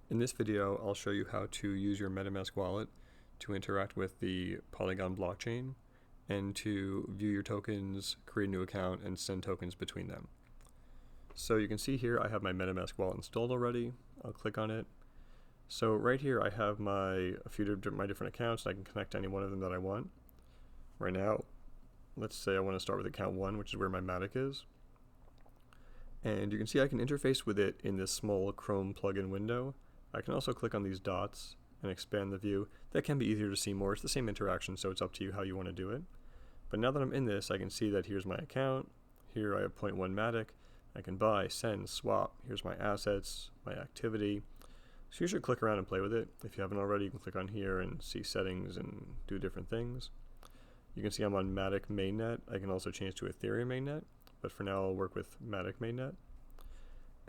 In this video, I'll show you how to use your MetaMask wallet to interact with the Polygon blockchain and to view your tokens, create a new account, and send tokens between them. So you can see here I have my MetaMask wallet installed already. I'll click on it. So right here I have my different accounts. I can connect to any one of them that I want. Right now, let's say I want to start with account 1, which is where my Matic is. And you can see I can interface with it in this small Chrome plugin window. I can also click on these dots and expand the view. That can be easier to see more. It's the same interaction, so it's up to you how you want to do it. But now that I'm in this, I can see that here's my account. Here I have 0.1 Matic. I can buy, send, swap. Here's my assets, my activity. So you should click around and play with it. If you haven't already, you can click on here and see settings and do different things. You can see I'm on Matic mainnet. I can also change to Ethereum mainnet, but for now I'll work with Matic mainnet.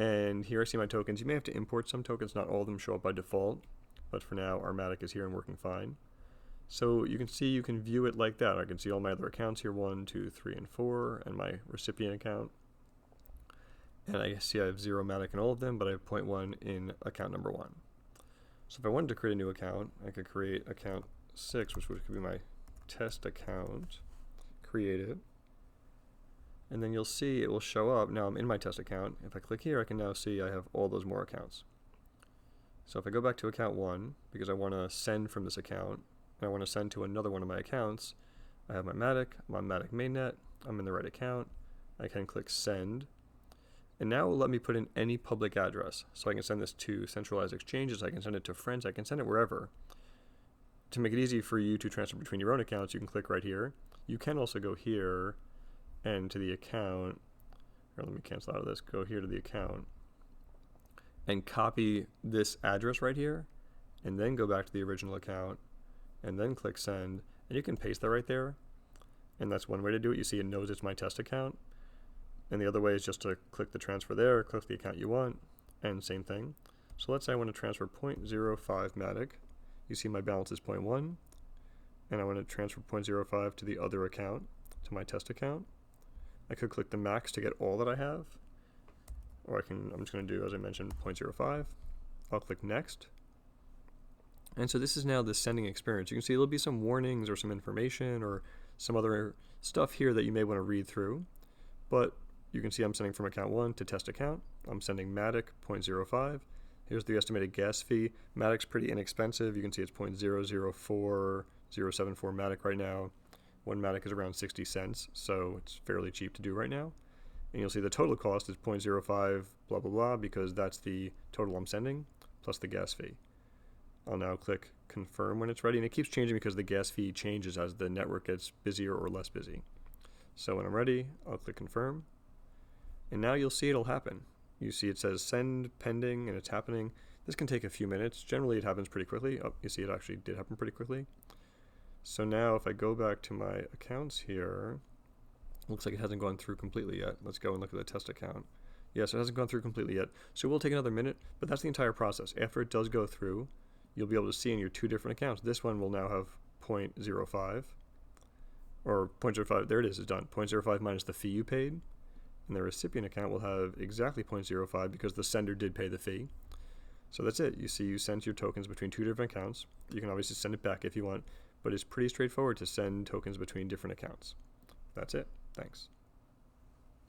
And here I see my tokens. You may have to import some tokens, not all of them show up by default, but for now our Matic is here and working fine. So you can see you can view it like that. I can see all my other accounts here, 1, 2, 3, and 4, and my recipient account. And I see I have 0 Matic in all of them, but I have 0.1 in account number 1. So if I wanted to create a new account, I could create account 6, which could be my test account, create it. And then you'll see it will show up. Now I'm in my test account. If I click here, I can now see I have all those more accounts. So if I go back to account 1, because I want to send from this account, and I want to send to another one of my accounts, I have my Matic, I'm on Matic mainnet, I'm in the right account, I can click send, and now it will let me put in any public address. So I can send this to centralized exchanges, I can send it to friends, I can send it wherever. To make it easy for you to transfer between your own accounts, you can click right here. You can also go here and to the account, or let me cancel out of this, go here to the account, and copy this address right here, and then go back to the original account, and then click send, and you can paste that right there, and that's one way to do it. You see it knows it's my test account, and the other way is just to click the transfer there, click the account you want, and same thing. So let's say I want to transfer 0.05 Matic. You see my balance is 0.1, and I want to transfer 0.05 to the other account, to my test account. I could click the max to get all that I have, or I'm just going to do, as I mentioned, 0.05. I'll click next. And so this is now the sending experience. You can see there'll be some warnings or some information or some other stuff here that you may want to read through. But you can see I'm sending from account 1 to test account. I'm sending Matic 0.05. Here's the estimated gas fee. Matic's pretty inexpensive. You can see it's 0.004074 Matic right now. One Matic is around 60 cents, so it's fairly cheap to do right now. And you'll see the total cost is 0.05 blah blah blah, because that's the total I'm sending plus the gas fee. I'll now click confirm when it's ready, and it keeps changing because the gas fee changes as the network gets busier or less busy. So when I'm ready, I'll click confirm, and now you'll see it'll happen. You see it says send pending, and it's happening. This can take a few minutes. Generally it happens pretty quickly. Oh, you see it actually did happen pretty quickly. So now if I go back to my accounts here, looks like it hasn't gone through completely yet. Let's go and look at the test account. Yes, it hasn't gone through completely yet. So it will take another minute, but that's the entire process. After it does go through, you'll be able to see in your 2 different accounts. This one will now have 0.05, or 0.05, there it is, it's done. 0.05 minus the fee you paid, and the recipient account will have exactly 0.05 because the sender did pay the fee. So that's it. You see you sent your tokens between 2 different accounts. You can obviously send it back if you want, but it's pretty straightforward to send tokens between different accounts. That's it. Thanks.